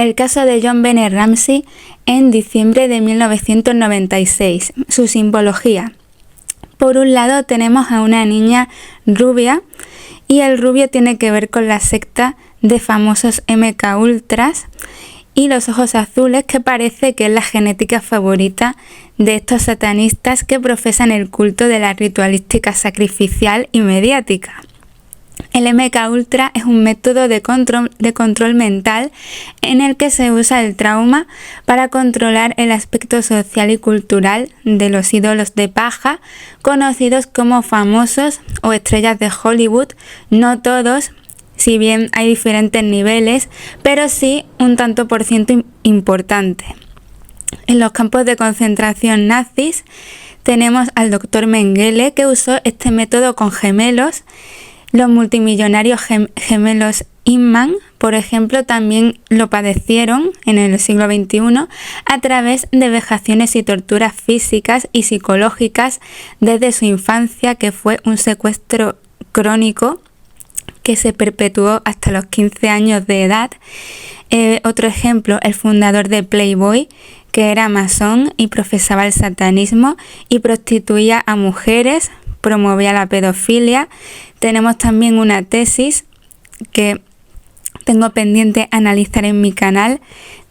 el caso de John Benet Ramsey en diciembre de 1996, su simbología. Por un lado tenemos a una niña rubia y el rubio tiene que ver con la secta de famosos MK Ultras y los ojos azules, que parece que es la genética favorita de estos satanistas que profesan el culto de la ritualística sacrificial y mediática. El MK Ultra es un método de control mental en el que se usa el trauma para controlar el aspecto social y cultural de los ídolos de paja, conocidos como famosos o estrellas de Hollywood. No todos, si bien hay diferentes niveles, pero sí un tanto por ciento importante. En los campos de concentración nazis tenemos al Dr. Mengele, que usó este método con gemelos. Los multimillonarios gemelos Inman, por ejemplo, también lo padecieron en el siglo XXI a través de vejaciones y torturas físicas y psicológicas desde su infancia, que fue un secuestro crónico que se perpetuó hasta los 15 años de edad. Otro ejemplo, el fundador de Playboy, que era masón y profesaba el satanismo y prostituía a mujeres, promovía la pedofilia. Tenemos también una tesis que tengo pendiente analizar en mi canal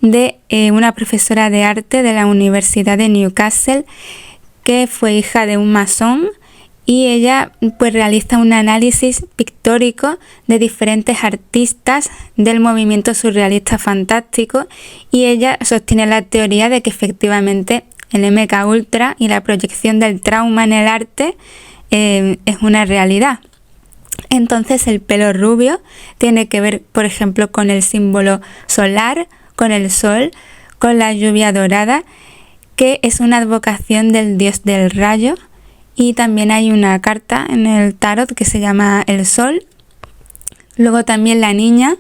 de una profesora de arte de la Universidad de Newcastle, que fue hija de un masón, y ella pues realiza un análisis pictórico de diferentes artistas del movimiento surrealista fantástico, y ella sostiene la teoría de que efectivamente el MK Ultra y la proyección del trauma en el arte es una realidad. Entonces el pelo rubio tiene que ver, por ejemplo, con el símbolo solar, con el sol, con la lluvia dorada, que es una advocación del dios del rayo, y también hay una carta en el tarot que se llama el sol. Luego también la niña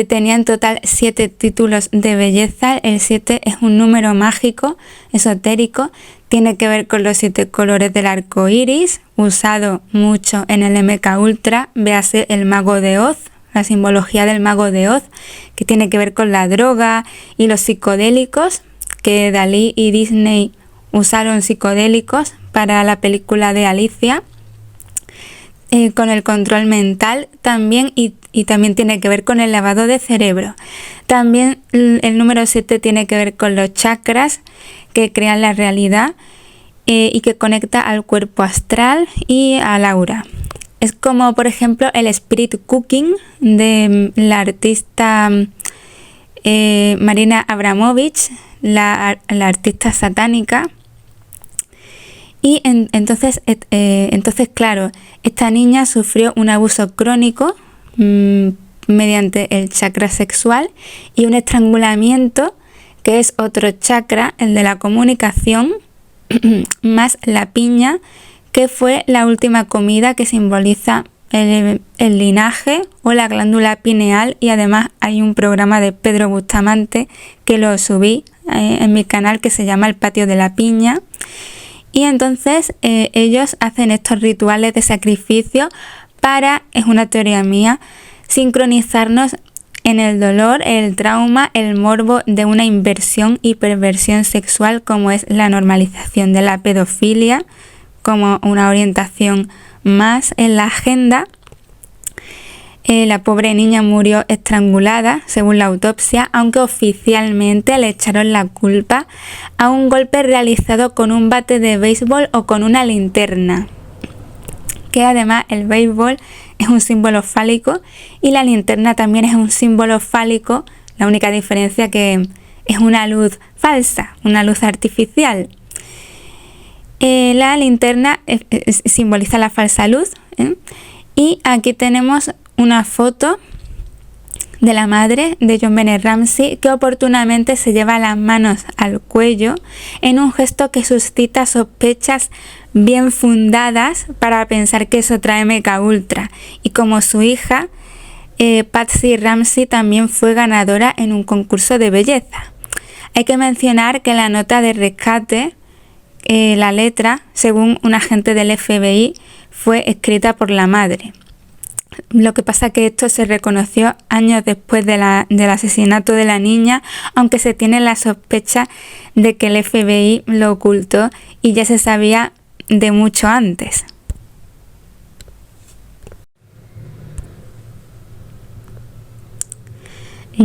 tenía en total 7 títulos de belleza. El 7 es un número mágico, esotérico, tiene que ver con los 7 colores del arco iris, usado mucho en el MK Ultra. Véase el mago de Oz, la simbología del mago de Oz, que tiene que ver con la droga y los psicodélicos, que Dalí y Disney usaron psicodélicos para la película de Alicia. Con el control mental también, y también tiene que ver con el lavado de cerebro. También el número 7 tiene que ver con los chakras que crean la realidad y que conecta al cuerpo astral y al aura. Es como, por ejemplo, el spirit cooking de la artista Marina Abramovich, la artista satánica. Y entonces, claro, esta niña sufrió un abuso crónico mediante el chakra sexual y un estrangulamiento, que es otro chakra, el de la comunicación, más la piña, que fue la última comida que simboliza el linaje o la glándula pineal, y además hay un programa de Pedro Bustamante que lo subí en mi canal, que se llama El Patio de la Piña. Y entonces ellos hacen estos rituales de sacrificio para, es una teoría mía, sincronizarnos en el dolor, el trauma, el morbo de una inversión y perversión sexual, como es la normalización de la pedofilia como una orientación más en la agenda. La pobre niña murió estrangulada, según la autopsia, aunque oficialmente le echaron la culpa a un golpe realizado con un bate de béisbol o con una linterna. Que además el béisbol es un símbolo fálico y la linterna también es un símbolo fálico, la única diferencia que es una luz falsa, una luz artificial. La linterna simboliza la falsa luz, y aquí tenemos una foto de la madre de John Benet Ramsey, que oportunamente se lleva las manos al cuello en un gesto que suscita sospechas bien fundadas para pensar que es otra MK Ultra. Y como su hija, Patsy Ramsey también fue ganadora en un concurso de belleza. Hay que mencionar que la nota de rescate, la letra, según un agente del FBI, fue escrita por la madre. Lo que pasa que esto se reconoció años después del asesinato de la niña, aunque se tiene la sospecha de que el FBI lo ocultó y ya se sabía de mucho antes.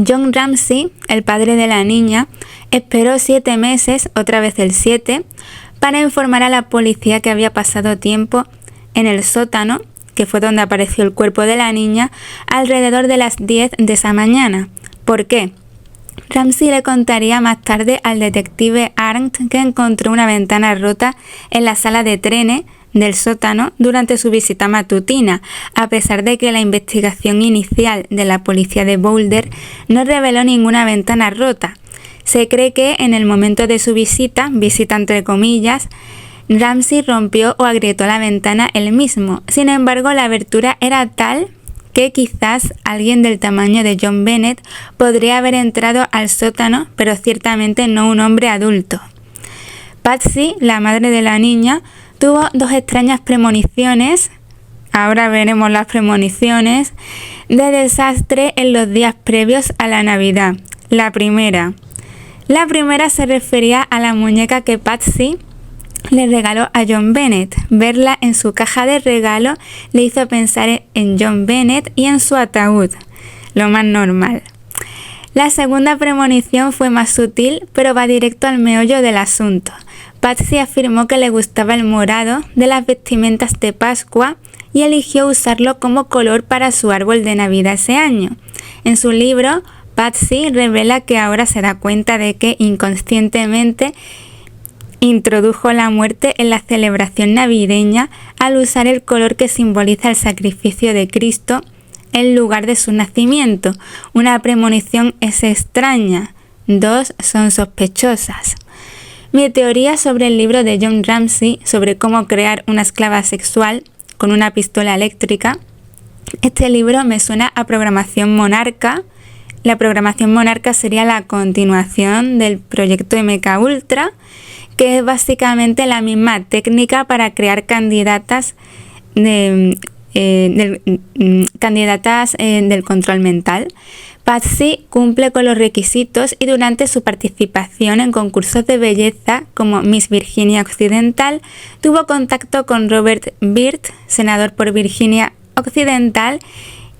John Ramsey, el padre de la niña, esperó 7 meses, otra vez el 7, para informar a la policía que había pasado tiempo en el sótano, que fue donde apareció el cuerpo de la niña, alrededor de las 10 de esa mañana. ¿Por qué? Ramsey le contaría más tarde al detective Arndt que encontró una ventana rota en la sala de trenes del sótano durante su visita matutina, a pesar de que la investigación inicial de la policía de Boulder no reveló ninguna ventana rota. Se cree que en el momento de su visita entre comillas, Ramsey rompió o agrietó la ventana él mismo. Sin embargo, la abertura era tal que quizás alguien del tamaño de John Bennett podría haber entrado al sótano, pero ciertamente no un hombre adulto. Patsy, la madre de la niña, tuvo 2 extrañas premoniciones, ahora veremos las premoniciones, de desastre en los días previos a la Navidad. La primera se refería a la muñeca que Patsy le regaló a John Bennett. Verla en su caja de regalo le hizo pensar en John Bennett y en su ataúd, lo más normal. La segunda premonición fue más sutil, pero va directo al meollo del asunto. Patsy afirmó que le gustaba el morado de las vestimentas de Pascua y eligió usarlo como color para su árbol de Navidad ese año. En su libro, Patsy revela que ahora se da cuenta de que inconscientemente introdujo la muerte en la celebración navideña al usar el color que simboliza el sacrificio de Cristo en lugar de su nacimiento. Una premonición es extraña, 2 son sospechosas. Mi teoría sobre el libro de John Ramsey sobre cómo crear una esclava sexual con una pistola eléctrica. Este libro me suena a Programación Monarca. La Programación Monarca sería la continuación del proyecto MKUltra, que es básicamente la misma técnica para crear candidatas del control mental. Patsy cumple con los requisitos y durante su participación en concursos de belleza como Miss Virginia Occidental tuvo contacto con Robert Byrd, senador por Virginia Occidental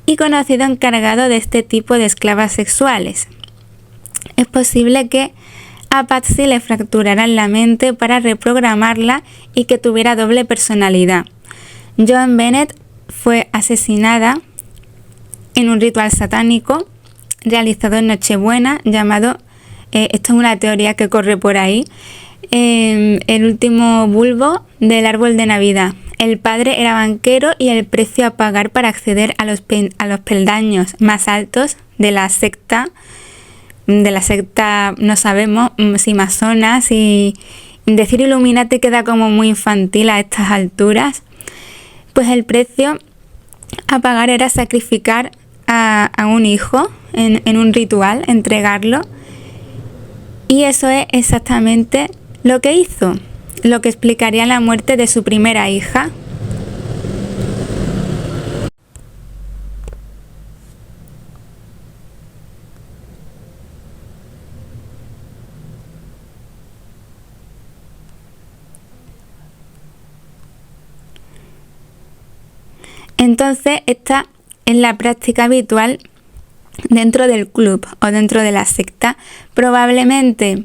y conocido encargado de este tipo de esclavas sexuales. Es posible que a Patsy le fracturaran la mente para reprogramarla y que tuviera doble personalidad. Joan Bennett fue asesinada en un ritual satánico realizado en Nochebuena llamado, esto es una teoría que corre por ahí, el último bulbo del árbol de Navidad. El padre era banquero y el precio a pagar para acceder a los peldaños más altos de la secta no sabemos si masona, si decir Illuminati queda como muy infantil a estas alturas, pues el precio a pagar era sacrificar a un hijo en un ritual, entregarlo, y eso es exactamente lo que hizo, lo que explicaría la muerte de su primera hija. Entonces, esta es la práctica habitual dentro del club o dentro de la secta. Probablemente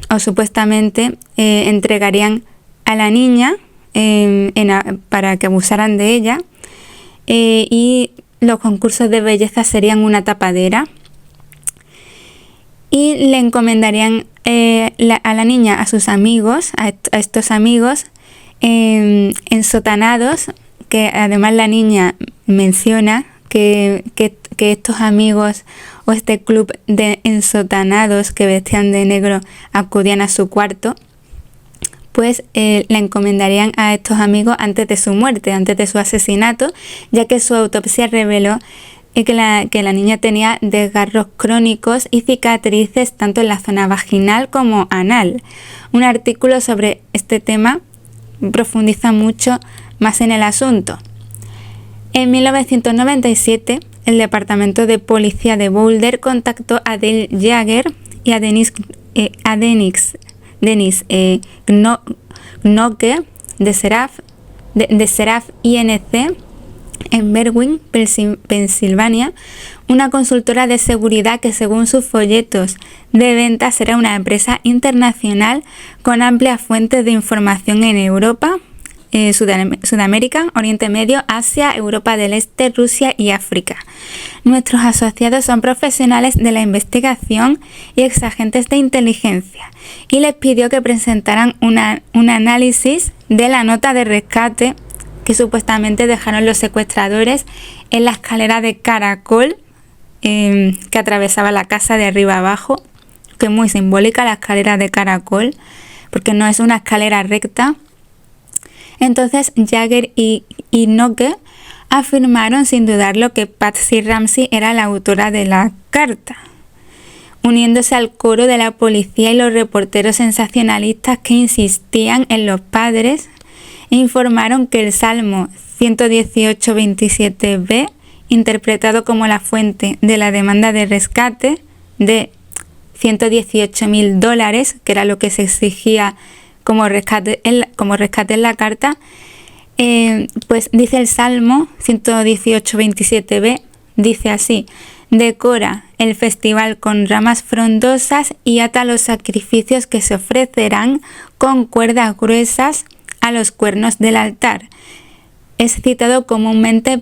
o supuestamente entregarían a la niña para que abusaran de ella, y los concursos de belleza serían una tapadera, y le encomendarían a la niña a sus amigos, a estos amigos ensotanados, que además la niña menciona que estos amigos o este club de ensotanados que vestían de negro acudían a su cuarto, pues le encomendarían a estos amigos antes de su muerte, antes de su asesinato, ya que su autopsia reveló que la niña tenía desgarros crónicos y cicatrices tanto en la zona vaginal como anal. Un artículo sobre este tema profundiza mucho más en el asunto. En 1997, el Departamento de Policía de Boulder contactó a Dale Jagger y a Dennis Gnocke de Seraph Inc. en Berwyn, Pensilvania, una consultora de seguridad que según sus folletos de ventas era una empresa internacional con amplias fuentes de información en Europa, Sudamérica, Oriente Medio, Asia, Europa del Este, Rusia y África. Nuestros asociados son profesionales de la investigación y exagentes de inteligencia y les pidió que presentaran un análisis de la nota de rescate que supuestamente dejaron los secuestradores en la escalera de caracol que atravesaba la casa de arriba abajo, que es muy simbólica la escalera de caracol, porque no es una escalera recta. Entonces Jagger y Gnocke afirmaron sin dudarlo que Patsy Ramsey era la autora de la carta, uniéndose al coro de la policía y los reporteros sensacionalistas que insistían en los padres, e informaron que el Salmo 118:27b, interpretado como la fuente de la demanda de rescate de $118,000, que era lo que se exigía como rescate en la carta, pues dice el Salmo 118:27b, dice así: decora el festival con ramas frondosas y ata los sacrificios que se ofrecerán con cuerdas gruesas a los cuernos del altar. Es citado comúnmente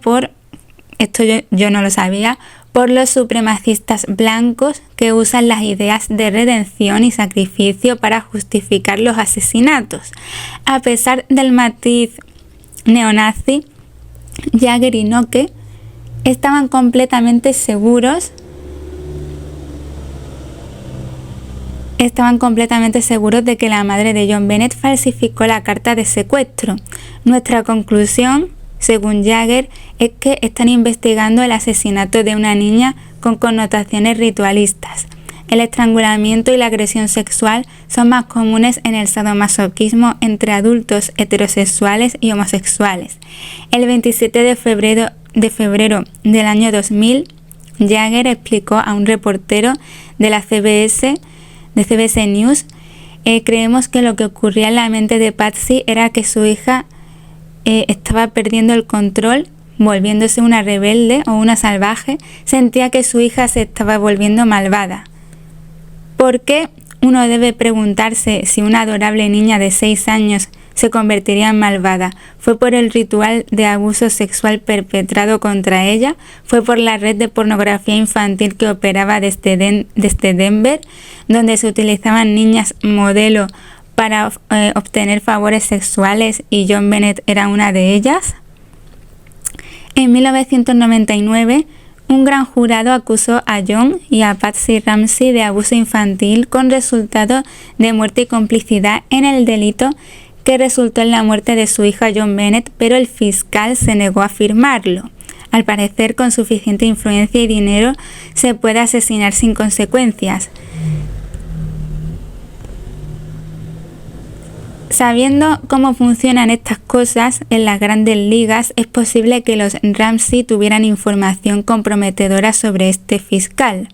esto yo no lo sabía, por los supremacistas blancos que usan las ideas de redención y sacrificio para justificar los asesinatos. A pesar del matiz neonazi, Jagger y Gnocke estaban completamente seguros de que la madre de John Bennett falsificó la carta de secuestro. Nuestra conclusión, según Jagger, es que están investigando el asesinato de una niña con connotaciones ritualistas. El estrangulamiento y la agresión sexual son más comunes en el sadomasoquismo entre adultos heterosexuales y homosexuales. El 27 de febrero del año 2000, Jagger explicó a un reportero de la CBS News: creemos que lo que ocurría en la mente de Patsy era que su hija estaba perdiendo el control, volviéndose una rebelde o una salvaje. Sentía que su hija se estaba volviendo malvada. ¿Por qué uno debe preguntarse si una adorable niña de 6 años se convertiría en malvada? ¿Fue por el ritual de abuso sexual perpetrado contra ella? ¿Fue por la red de pornografía infantil que operaba desde Denver, donde se utilizaban niñas modelo para obtener favores sexuales y John Bennett era una de ellas? En 1999, un gran jurado acusó a John y a Patsy Ramsey de abuso infantil con resultado de muerte y complicidad en el delito que resultó en la muerte de su hija John Bennett, pero el fiscal se negó a firmarlo. Al parecer, con suficiente influencia y dinero, se puede asesinar sin consecuencias. Sabiendo cómo funcionan estas cosas en las grandes ligas, es posible que los Ramsey tuvieran información comprometedora sobre este fiscal.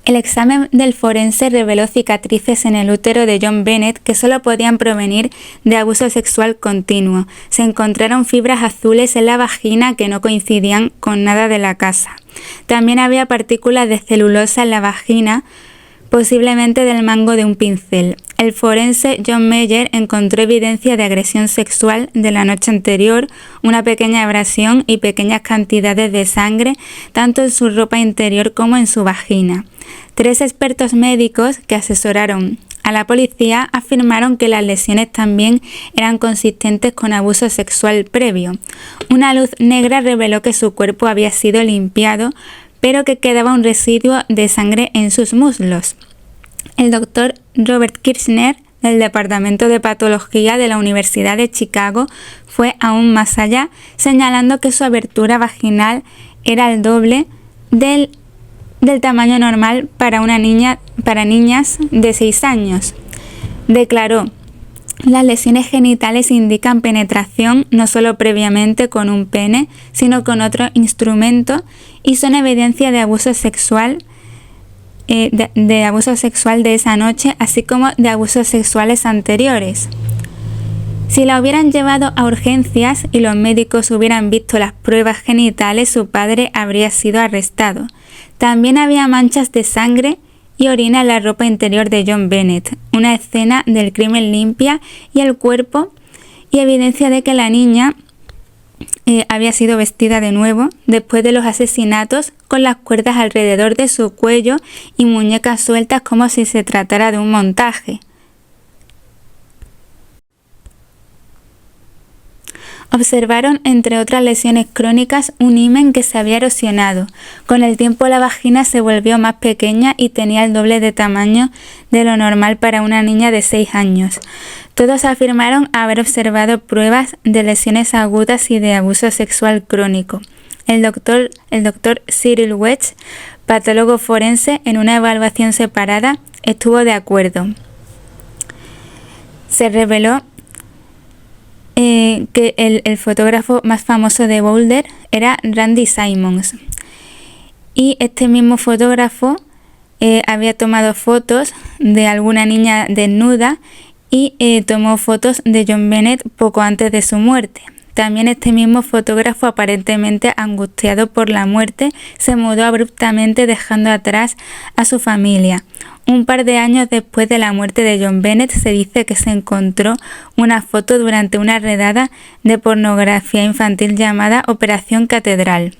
El examen del forense reveló cicatrices en el útero de John Bennett que solo podían provenir de abuso sexual continuo. Se encontraron fibras azules en la vagina que no coincidían con nada de la casa. También había partículas de celulosa en la vagina, posiblemente del mango de un pincel. El forense John Meyer encontró evidencia de agresión sexual de la noche anterior, una pequeña abrasión y pequeñas cantidades de sangre, tanto en su ropa interior como en su vagina. 3 expertos médicos que asesoraron a la policía afirmaron que las lesiones también eran consistentes con abuso sexual previo. Una luz negra reveló que su cuerpo había sido limpiado, pero que quedaba un residuo de sangre en sus muslos. El doctor Robert Kirshner, del Departamento de Patología de la Universidad de Chicago, fue aún más allá, señalando que su abertura vaginal era el doble del tamaño normal para niñas de 6 años. Declaró: Las lesiones genitales indican penetración no solo previamente con un pene, sino con otro instrumento y son evidencia de abuso sexual, de abuso sexual de esa noche, así como de abusos sexuales anteriores. Si la hubieran llevado a urgencias y los médicos hubieran visto las pruebas genitales, su padre habría sido arrestado. También había manchas de sangre y orina en la ropa interior de John Bennett, una escena del crimen limpia y el cuerpo y evidencia de que la niña había sido vestida de nuevo después de los asesinatos, con las cuerdas alrededor de su cuello y muñecas sueltas como si se tratara de un montaje. Observaron, entre otras lesiones crónicas, un himen que se había erosionado. Con el tiempo la vagina se volvió más pequeña y tenía el doble de tamaño de lo normal para una niña de 6 años. Todos afirmaron haber observado pruebas de lesiones agudas y de abuso sexual crónico. El doctor Cyril Wedge, patólogo forense, en una evaluación separada, estuvo de acuerdo. Se reveló que el fotógrafo más famoso de Boulder era Randy Simmons. Y este mismo fotógrafo había tomado fotos de alguna niña desnuda y tomó fotos de John Bennett poco antes de su muerte. También este mismo fotógrafo, aparentemente angustiado por la muerte, se mudó abruptamente dejando atrás a su familia. Un par de años después de la muerte de John Bennett se dice que se encontró una foto durante una redada de pornografía infantil llamada Operación Catedral.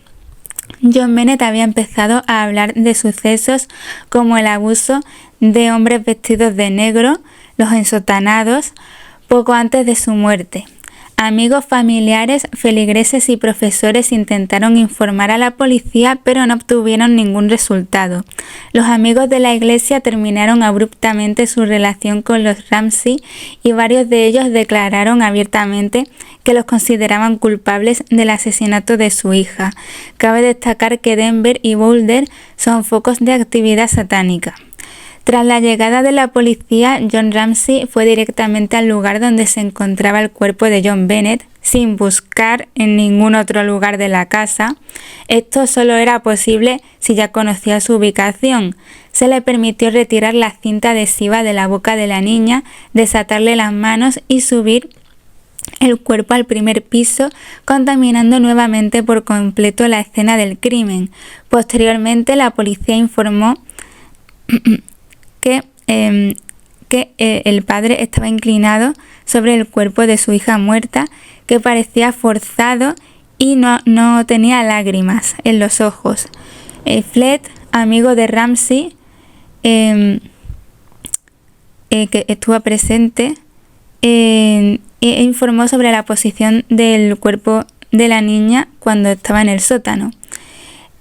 John Bennett había empezado a hablar de sucesos como el abuso de hombres vestidos de negro, los ensotanados, poco antes de su muerte. Amigos, familiares, feligreses y profesores intentaron informar a la policía, pero no obtuvieron ningún resultado. Los amigos de la iglesia terminaron abruptamente su relación con los Ramsey y varios de ellos declararon abiertamente que los consideraban culpables del asesinato de su hija. Cabe destacar que Denver y Boulder son focos de actividad satánica. Tras la llegada de la policía, John Ramsey fue directamente al lugar donde se encontraba el cuerpo de John Bennett, sin buscar en ningún otro lugar de la casa. Esto solo era posible si ya conocía su ubicación. Se le permitió retirar la cinta adhesiva de la boca de la niña, desatarle las manos y subir el cuerpo al primer piso, contaminando nuevamente por completo la escena del crimen. Posteriormente, la policía informó que el padre estaba inclinado sobre el cuerpo de su hija muerta, que parecía forzado y no tenía lágrimas en los ojos. Flett, amigo de Ramsey, que estuvo presente, informó sobre la posición del cuerpo de la niña cuando estaba en el sótano.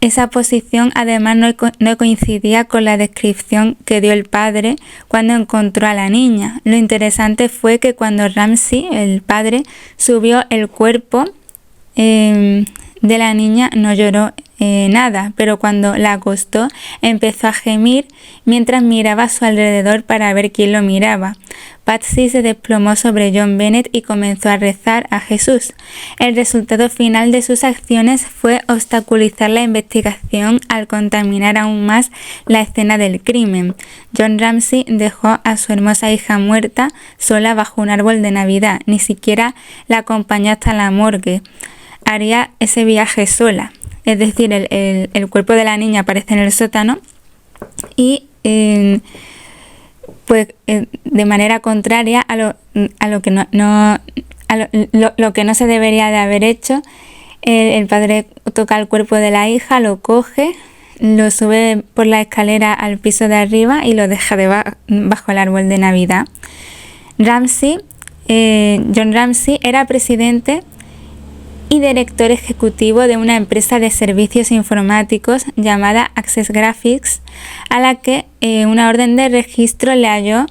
Esa posición además no coincidía con la descripción que dio el padre cuando encontró a la niña. Lo interesante fue que cuando Ramsey, el padre, subió el cuerpo de la niña, no lloró nada, pero cuando la acostó empezó a gemir mientras miraba a su alrededor para ver quién lo miraba. Patsy se desplomó sobre John Bennett y comenzó a rezar a Jesús. El resultado final de sus acciones fue obstaculizar la investigación al contaminar aún más la escena del crimen. John Ramsey dejó a su hermosa hija muerta sola bajo un árbol de Navidad. Ni siquiera la acompañó hasta la morgue. Haría ese viaje sola. Es decir, el cuerpo de la niña aparece en el sótano y de manera contraria a lo que lo que no se debería de haber hecho. El padre toca el cuerpo de la hija, lo coge, lo sube por la escalera al piso de arriba y lo deja bajo el árbol de Navidad. John Ramsey era presidente y director ejecutivo de una empresa de servicios informáticos llamada Access Graphics, a la que una orden de registro le halló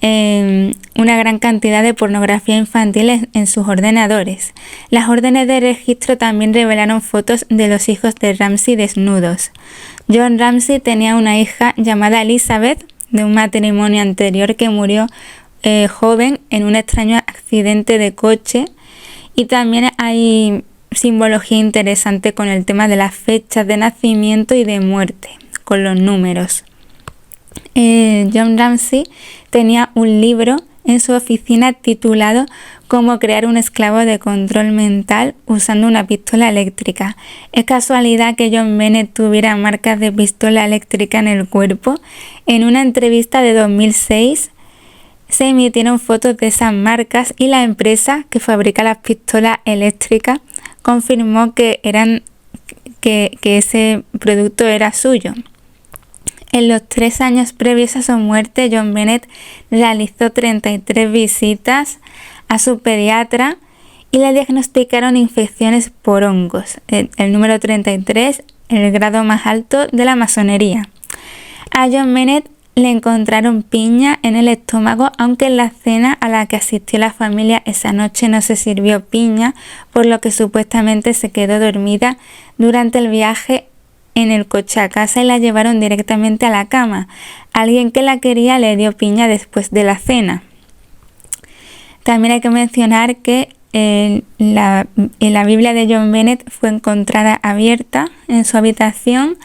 una gran cantidad de pornografía infantil en sus ordenadores. Las órdenes de registro también revelaron fotos de los hijos de Ramsey desnudos. John Ramsey tenía una hija llamada Elizabeth, de un matrimonio anterior que murió joven en un extraño accidente de coche, y también hay simbología interesante con el tema de las fechas de nacimiento y de muerte, con los números. John Ramsey tenía un libro en su oficina titulado Cómo crear un esclavo de control mental usando una pistola eléctrica. Es casualidad que John Bennett tuviera marcas de pistola eléctrica en el cuerpo. En una entrevista de 2006 se emitieron fotos de esas marcas y la empresa que fabrica las pistolas eléctricas confirmó que ese producto era suyo. En los 3 años previos a su muerte, John Bennett realizó 33 visitas a su pediatra y le diagnosticaron infecciones por hongos. El número 33, el grado más alto de la masonería. A John Bennett le encontraron piña en el estómago, aunque en la cena a la que asistió la familia esa noche no se sirvió piña, por lo que supuestamente se quedó dormida durante el viaje en el coche a casa y la llevaron directamente a la cama. Alguien que la quería le dio piña después de la cena. También hay que mencionar que la Biblia de John Bennett fue encontrada abierta en su habitación,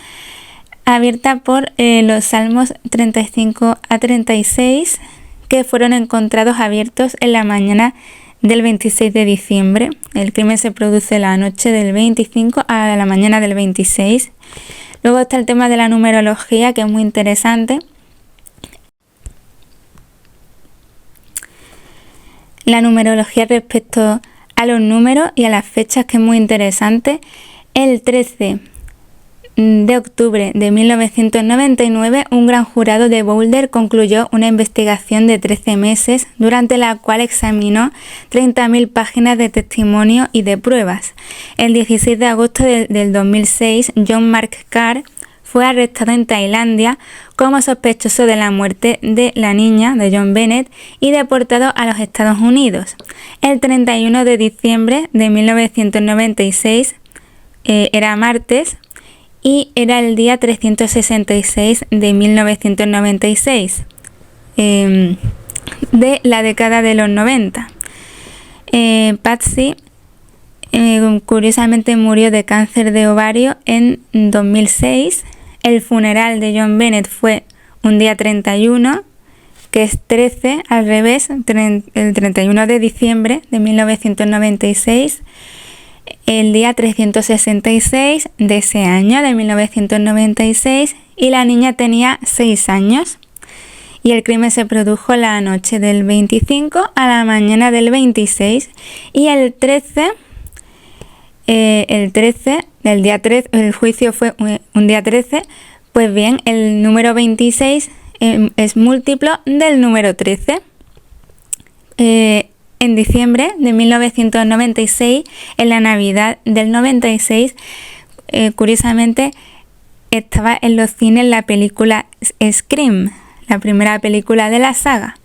abierta por los Salmos 35 a 36, que fueron encontrados abiertos en la mañana del 26 de diciembre. El crimen se produce la noche del 25 a la mañana del 26. Luego está el tema de la numerología, que es muy interesante. La numerología respecto a los números y a las fechas, que es muy interesante. El 13 de octubre de 1999, un gran jurado de Boulder concluyó una investigación de 13 meses durante la cual examinó 30.000 páginas de testimonio y de pruebas. El 16 de agosto del 2006, John Mark Carr fue arrestado en Tailandia como sospechoso de la muerte de la niña de John Bennett y deportado a los Estados Unidos. El 31 de diciembre de 1996 era martes, y era el día 366 de 1996, de la década de los 90. Patsy curiosamente murió de cáncer de ovario en 2006. El funeral de John Bennett fue un día 31, que es 13, al revés, el 31 de diciembre de 1996. El día 366 de ese año, de 1996, y la niña tenía 6 años. Y el crimen se produjo la noche del 25 a la mañana del 26. Y el 13, el juicio fue un día 13, pues bien, el número 26 es múltiplo del número 13. En diciembre de 1996, en la Navidad del 96, curiosamente estaba en los cines la película Scream, la primera película de la saga.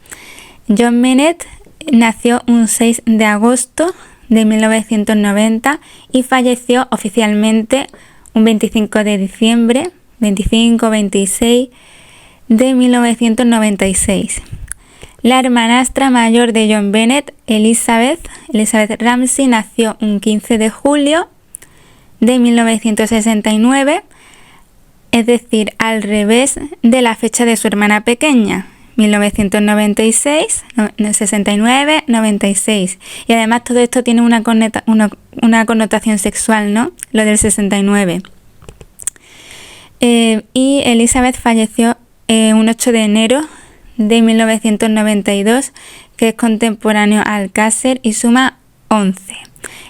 John Bennett nació un 6 de agosto de 1990 y falleció oficialmente un 25 de diciembre, 25-26 de 1996. La hermanastra mayor de John Bennett, Elizabeth Ramsey, nació un 15 de julio de 1969, es decir, al revés de la fecha de su hermana pequeña, 1996, 69, 96. Y además todo esto tiene una connotación sexual, ¿no? Lo del 69. Y Elizabeth falleció un 8 de enero de 1992, que es contemporáneo al Alcácer y suma 11.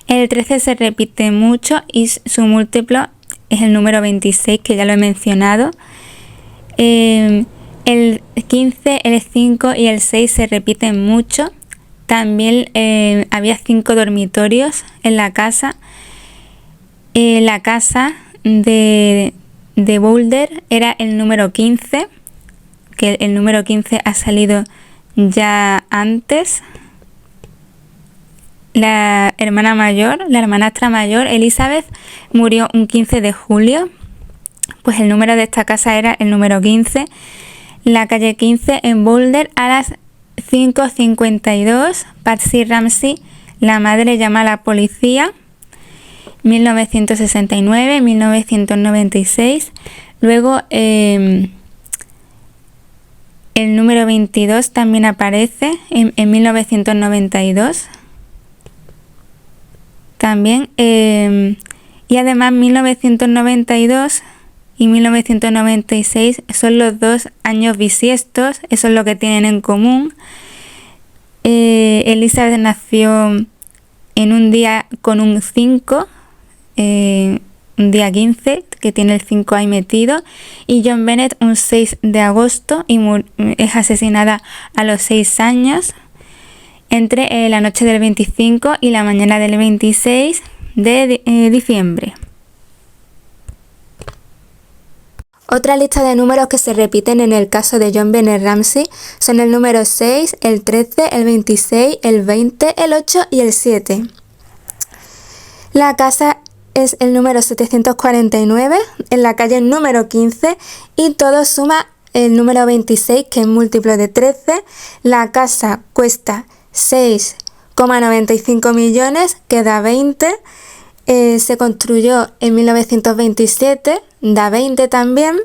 El 13 se repite mucho y su múltiplo es el número 26, que ya lo he mencionado. El 15, el 5 y el 6 se repiten mucho. También había 5 dormitorios en la casa. La casa de Boulder era el número 15, que el número 15 ha salido ya antes. La hermanastra mayor, Elizabeth, murió un 15 de julio. Pues el número de esta casa era el número 15, la calle 15 en Boulder, a las 5:52, Patsy Ramsey, la madre llama a la policía. 1969, 1996. Luego el número 22 también aparece en 1992. También. Y además 1992 y 1996 son los dos años bisiestos, eso es lo que tienen en común. Elizabeth nació en un día con un 5, un día 15, que tiene el 5 ahí metido, y John Bennett un 6 de agosto y es asesinada a los 6 años, entre la noche del 25 y la mañana del 26 de diciembre. Otra lista de números que se repiten en el caso de John Bennett Ramsey son el número 6, el 13, el 26, el 20, el 8 y el 7. La casa es el número 749, en la calle número 15, y todo suma el número 26, que es múltiplo de 13. La casa cuesta 6,95 millones, que da 20. Se construyó en 1927, da 20 también.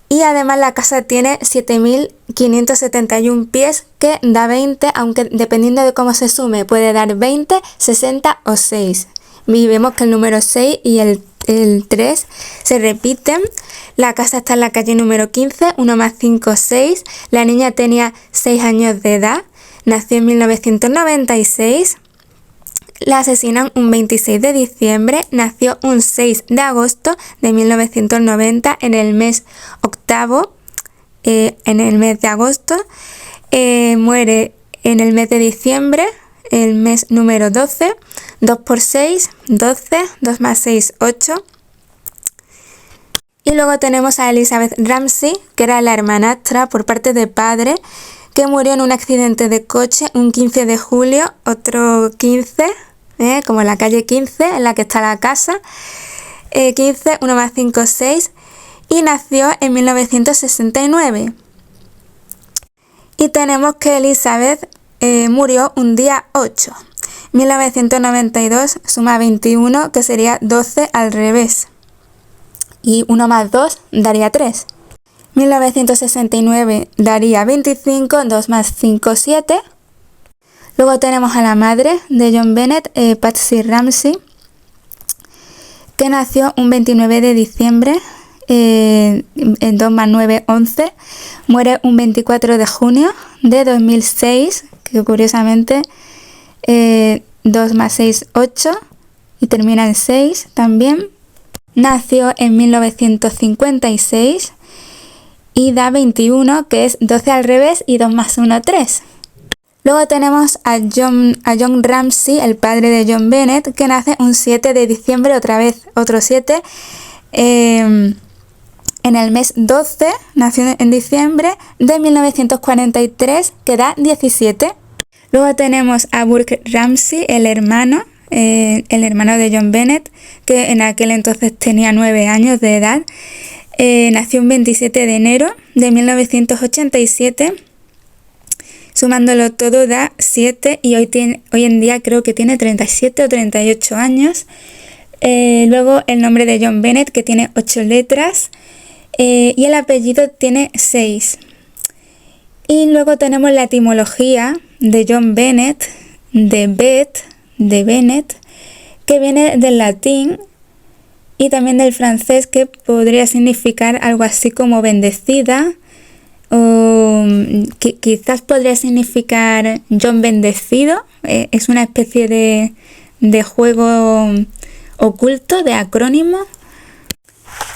Y además la casa tiene 7.571 pies, que da 20, aunque dependiendo de cómo se sume puede dar 20, 60 o 6. Y vemos que el número 6 y el 3 se repiten. La casa está en la calle número 15, 1 más 5, 6. La niña tenía 6 años de edad, nació en 1996. La asesinan un 26 de diciembre, nació un 6 de agosto de 1990 en el mes octavo, en el mes de agosto. Muere en el mes de diciembre, el mes número 12, 2 por 6, 12, 2 más 6, 8. Y luego tenemos a Elizabeth Ramsey, que era la hermanastra por parte de padre, que murió en un accidente de coche un 15 de julio, otro 15, como la calle 15 en la que está la casa, 15, 1 más 5, 6, y nació en 1969. Y tenemos que Elizabeth murió un día 8. 1992 suma 21, que sería 12 al revés. Y 1 más 2 daría 3. 1969 daría 25, 2 más 5, 7. Luego tenemos a la madre de John Bennett, Patsy Ramsey, que nació un 29 de diciembre, 2 más 9, 11. Muere un 24 de junio de 2006, que curiosamente 2 más 6, 8, y termina en 6 también. Nació en 1956 y da 21, que es 12 al revés, y 2 más 1, 3. Luego tenemos a John Ramsey, el padre de John Bennett, que nace un 7 de diciembre, otra vez otro 7, en el mes 12, nació en diciembre de 1943, que da 17. Luego tenemos a Burke Ramsey, el hermano de John Bennett, que en aquel entonces tenía 9 años de edad. Nació un 27 de enero de 1987. Sumándolo todo da 7 y hoy en día creo que tiene 37 o 38 años. Luego el nombre de John Bennett, que tiene 8 letras, y el apellido tiene 6. Y luego tenemos la etimología de John Bennett, de Bennett, que viene del latín y también del francés, que podría significar algo así como bendecida, o quizás podría significar John bendecido. Es una especie de juego oculto, de acrónimo.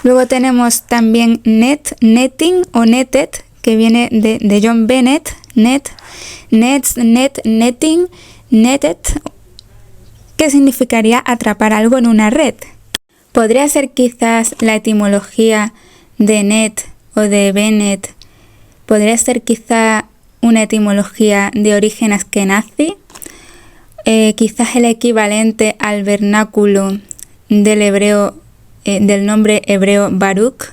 Luego tenemos también netting o netted, que viene de John Bennett, netting, netted, que significaría atrapar algo en una red. Podría ser quizás la etimología de net o de Bennett. Podría ser quizá una etimología de origen askenazí, quizás el equivalente al vernáculo del hebreo, del nombre hebreo Baruch,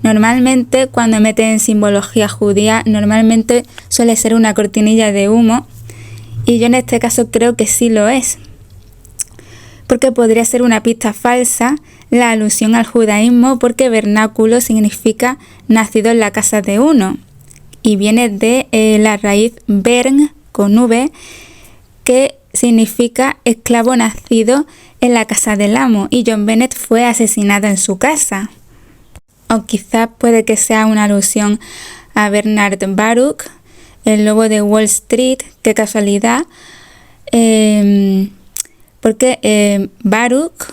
Normalmente cuando meten simbología judía, normalmente suele ser una cortinilla de humo, y yo en este caso creo que sí lo es, porque podría ser una pista falsa la alusión al judaísmo, porque vernáculo significa nacido en la casa de uno, y viene de la raíz bern con v, que significa esclavo nacido en la casa del amo, y John Bennett fue asesinado en su casa. O quizás puede que sea una alusión a Bernard Baruch, el lobo de Wall Street, qué casualidad, porque Baruch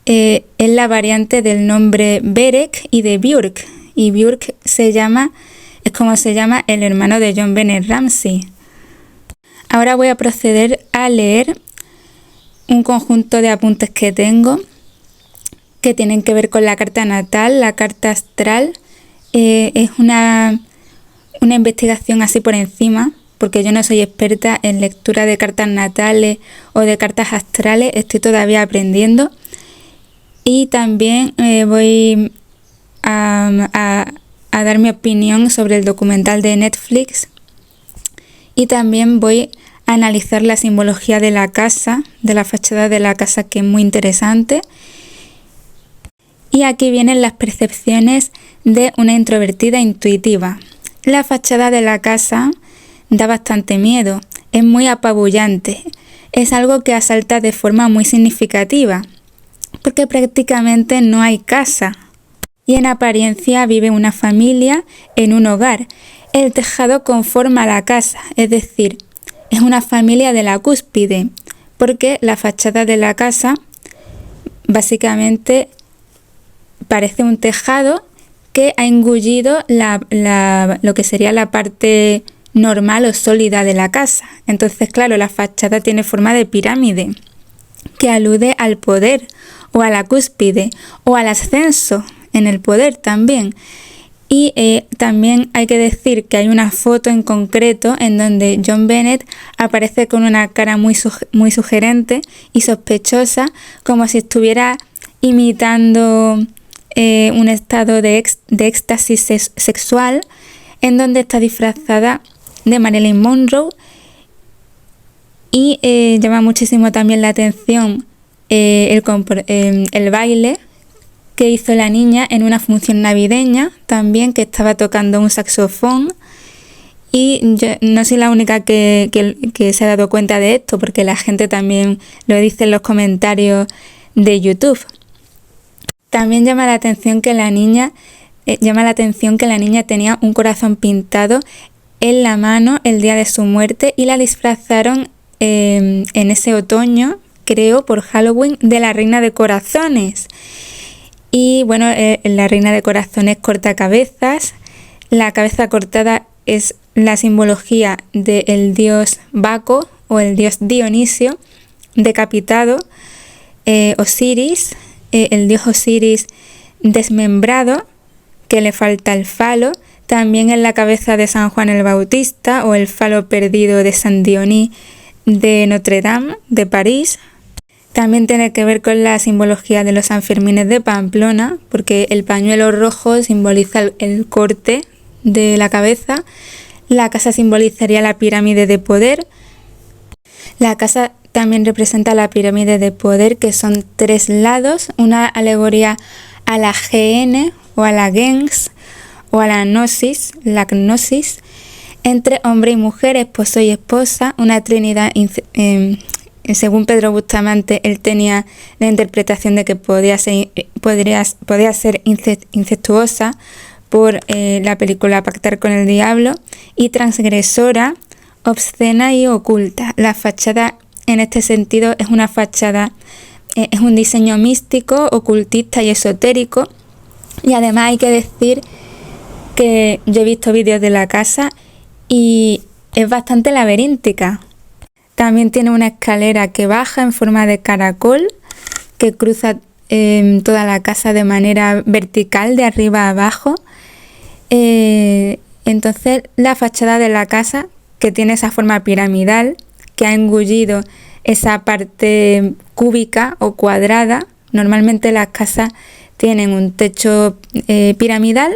es la variante del nombre Berek y de Björk, y Björk es como se llama el hermano de John Bennett Ramsey. Ahora voy a proceder a leer un conjunto de apuntes que tengo que tienen que ver con la carta natal, la carta astral. Es una investigación así por encima, porque yo no soy experta en lectura de cartas natales o de cartas astrales, estoy todavía aprendiendo. Y también voy a dar mi opinión sobre el documental de Netflix, y también voy a analizar la simbología de la casa, de la fachada de la casa, que es muy interesante. Y aquí vienen las percepciones de una introvertida intuitiva. La fachada de la casa da bastante miedo, es muy apabullante, es algo que asalta de forma muy significativa, porque prácticamente no hay casa. Y en apariencia vive una familia en un hogar. El tejado conforma la casa, es decir, es una familia de la cúspide, porque la fachada de la casa básicamente parece un tejado que ha engullido lo que sería la parte normal o sólida de la casa. Entonces, claro, la fachada tiene forma de pirámide, que alude al poder, o a la cúspide, o al ascenso en el poder también. Y también hay que decir que hay una foto en concreto en donde John Bennett aparece con una cara muy sugerente y sospechosa, como si estuviera imitando un estado de éxtasis sexual, en donde está disfrazada de Marilyn Monroe. Y llama muchísimo también la atención el baile que hizo la niña en una función navideña también, que estaba tocando un saxofón. Y yo no soy la única que se ha dado cuenta de esto, porque la gente también lo dice en los comentarios de YouTube. También llama la atención que la niña tenía un corazón pintado en la mano el día de su muerte, y la disfrazaron en ese otoño, creo, por Halloween, de la reina de corazones. Y bueno, la reina de corazones corta cabezas. La cabeza cortada es la simbología del dios Baco o el dios Dionisio decapitado. Osiris, el dios Osiris desmembrado, que le falta el falo. También en la cabeza de San Juan el Bautista, o el falo perdido de San Dionís de Notre Dame de París. También tiene que ver con la simbología de los Sanfermines de Pamplona, porque el pañuelo rojo simboliza el corte de la cabeza. La casa simbolizaría la pirámide de poder. La casa también representa la pirámide de poder, que son 3 lados, una alegoría a la GN o a la gens o a la gnosis, entre hombre y mujer, esposo y esposa, una trinidad. Según Pedro Bustamante, él tenía la interpretación de que podía ser incestuosa por la película Pactar con el Diablo, y transgresora, obscena y oculta. La fachada en este sentido es una fachada, es un diseño místico, ocultista y esotérico. Y además hay que decir que yo he visto vídeos de la casa y es bastante laberíntica. También tiene una escalera que baja en forma de caracol, que cruza toda la casa de manera vertical, de arriba a abajo. Entonces la fachada de la casa, que tiene esa forma piramidal, que ha engullido esa parte cúbica o cuadrada. Normalmente las casas tienen un techo piramidal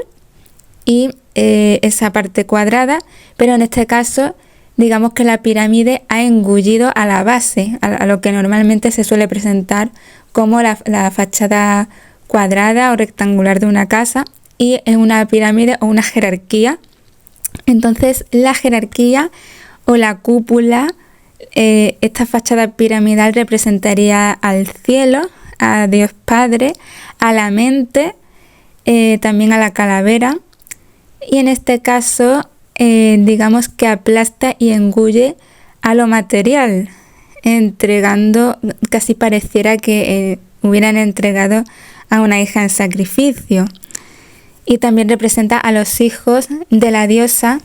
y esa parte cuadrada, pero en este caso digamos que la pirámide ha engullido a la base, a lo que normalmente se suele presentar como la fachada cuadrada o rectangular de una casa, y es una pirámide o una jerarquía. Entonces la jerarquía o la cúpula, esta fachada piramidal representaría al cielo, a Dios Padre, a la mente, también a la calavera, y en este caso digamos que aplasta y engulle a lo material, entregando, casi pareciera que hubieran entregado a una hija en sacrificio. Y también representa a los hijos de la diosa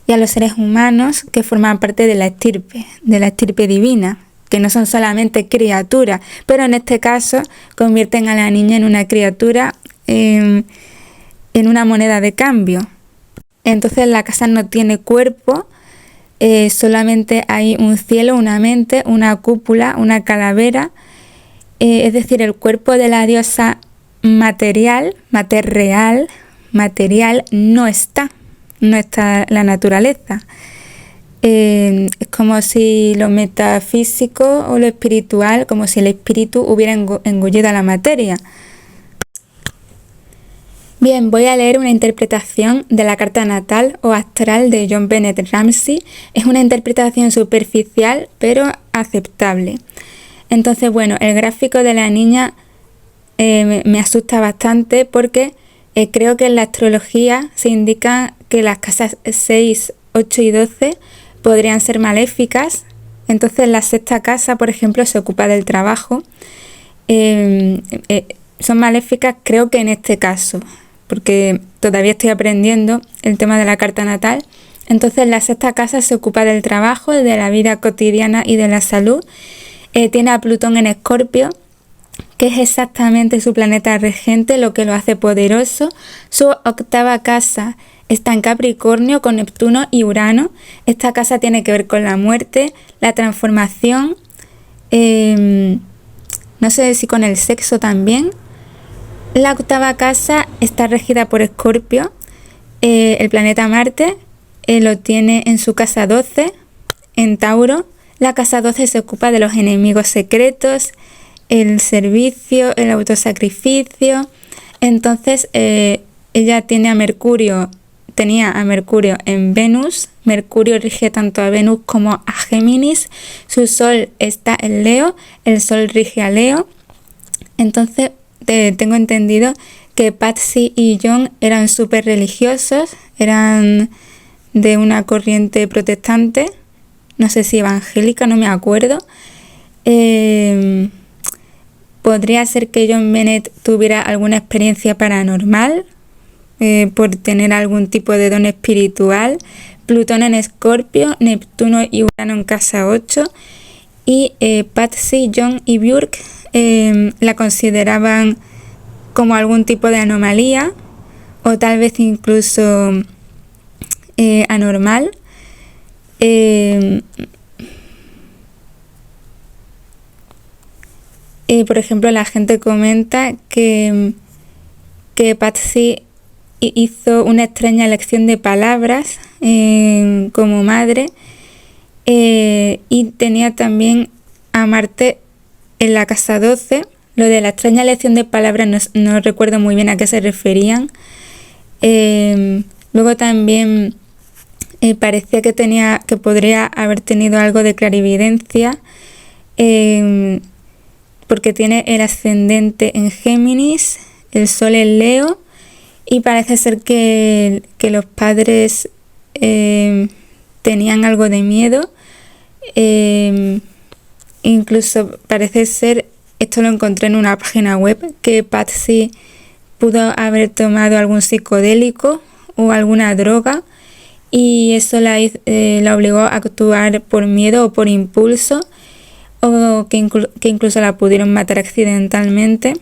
y a los seres humanos que forman parte de la estirpe divina, que no son solamente criaturas, pero en este caso convierten a la niña en una criatura, en una moneda de cambio. Entonces la casa no tiene cuerpo, solamente hay un cielo, una mente, una cúpula, una calavera, es decir, el cuerpo de la diosa material no está la naturaleza. Es como si lo metafísico o lo espiritual, como si el espíritu hubiera engullido a la materia. Bien, voy a leer una interpretación de la carta natal o astral de John Bennett Ramsey. Es una interpretación superficial, pero aceptable. Entonces, bueno, el gráfico de la niña me asusta bastante porque creo que en la astrología se indica que las casas 6, 8 y 12 podrían ser maléficas. Entonces la sexta casa, por ejemplo, se ocupa del trabajo. Son maléficas, creo que en este caso, porque todavía estoy aprendiendo el tema de la carta natal. Entonces la sexta casa se ocupa del trabajo, de la vida cotidiana y de la salud. Tiene a Plutón en Escorpio, que es exactamente su planeta regente, lo que lo hace poderoso. Su octava casa está en Capricornio con Neptuno y Urano. Esta casa tiene que ver con la muerte, la transformación, no sé si con el sexo también. La octava casa está regida por Escorpio. El planeta Marte lo tiene en su casa 12, en Tauro. La casa 12 se ocupa de los enemigos secretos, el servicio, el autosacrificio. Entonces ella tenía a Mercurio en Venus. Mercurio rige tanto a Venus como a Géminis. Su sol está en Leo, el sol rige a Leo. Entonces tengo entendido que Patsy y John eran súper religiosos, eran de una corriente protestante, no sé si evangélica, no me acuerdo. Podría ser que John Bennett tuviera alguna experiencia paranormal, por tener algún tipo de don espiritual. Plutón en Escorpio, Neptuno y Urano en casa 8, y Patsy, John y Björk la consideraban como algún tipo de anomalía o tal vez incluso anormal. Por ejemplo, la gente comenta que Patsy hizo una extraña elección de palabras como madre, y tenía también a Marte en la casa 12. Lo de la extraña elección de palabras no recuerdo muy bien a qué se referían. Luego también parecía que podría haber tenido algo de clarividencia, porque tiene el ascendente en Géminis, el sol en Leo, y parece ser que los padres tenían algo de miedo. Incluso parece ser, esto lo encontré en una página web, que Patsy pudo haber tomado algún psicodélico o alguna droga, y eso la obligó a actuar por miedo o por impulso, o que incluso la pudieron matar accidentalmente,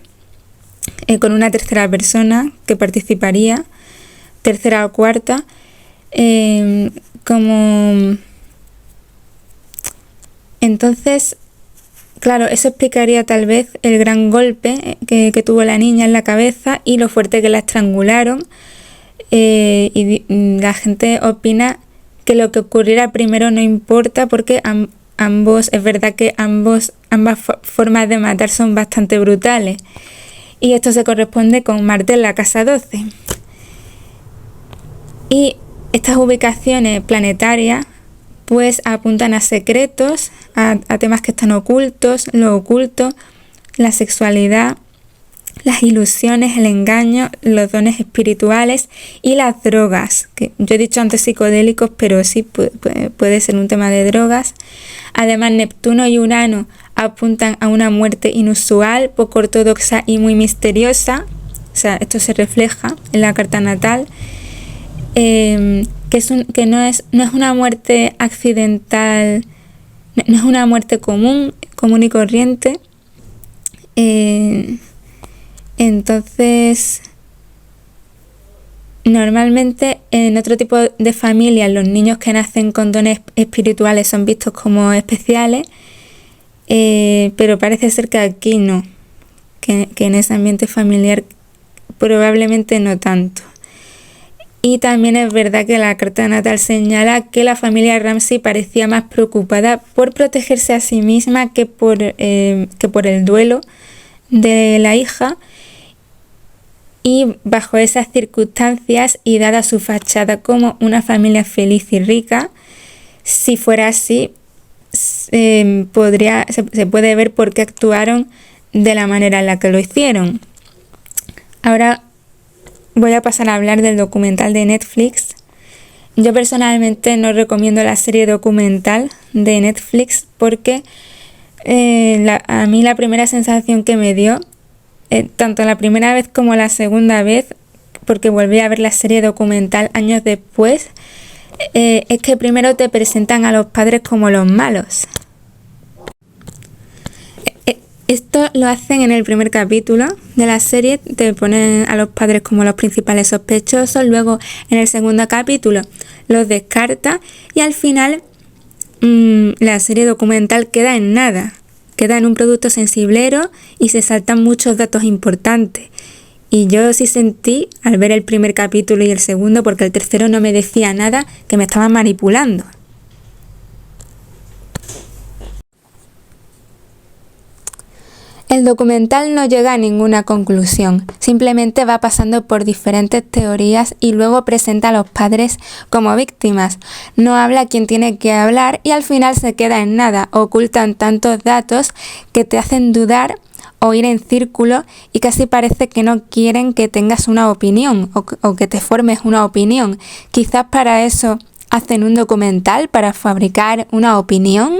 con una tercera persona que participaría, tercera o cuarta, Entonces claro, eso explicaría tal vez el gran golpe que tuvo la niña en la cabeza y lo fuerte que la estrangularon. La gente opina que lo que ocurriera primero no importa porque es verdad que ambas formas de matar son bastante brutales. Y esto se corresponde con Marte en la casa 12. Y estas ubicaciones planetarias pues apuntan a secretos, a temas que están ocultos, lo oculto, la sexualidad, las ilusiones, el engaño, los dones espirituales y las drogas, que yo he dicho antes psicodélicos, pero sí puede ser un tema de drogas. Además, Neptuno y Urano apuntan a una muerte inusual, poco ortodoxa y muy misteriosa. O sea, esto se refleja en la carta natal. Que no es una muerte accidental, no es una muerte común y corriente. Entonces, normalmente en otro tipo de familias los niños que nacen con dones espirituales son vistos como especiales, pero parece ser que aquí no, que en ese ambiente familiar probablemente no tanto. Y también es verdad que la carta natal señala que la familia Ramsay parecía más preocupada por protegerse a sí misma que por el duelo de la hija. Y bajo esas circunstancias y dada su fachada como una familia feliz y rica, si fuera así, se puede ver por qué actuaron de la manera en la que lo hicieron. Ahora voy a pasar a hablar del documental de Netflix. Yo personalmente no recomiendo la serie documental de Netflix porque a mí la primera sensación que me dio, tanto la primera vez como la segunda vez, porque volví a ver la serie documental años después, es que primero te presentan a los padres como los malos. Esto lo hacen en el primer capítulo de la serie, te ponen a los padres como los principales sospechosos, luego en el segundo capítulo los descarta y al final la serie documental queda en nada, queda en un producto sensiblero y se saltan muchos datos importantes. Y yo sí sentí al ver el primer capítulo y el segundo, porque el tercero no me decía nada, que me estaban manipulando. El documental no llega a ninguna conclusión, simplemente va pasando por diferentes teorías y luego presenta a los padres como víctimas. No habla quien tiene que hablar y al final se queda en nada. Ocultan tantos datos que te hacen dudar o ir en círculo y casi parece que no quieren que tengas una opinión o que te formes una opinión. Quizás para eso hacen un documental, para fabricar una opinión.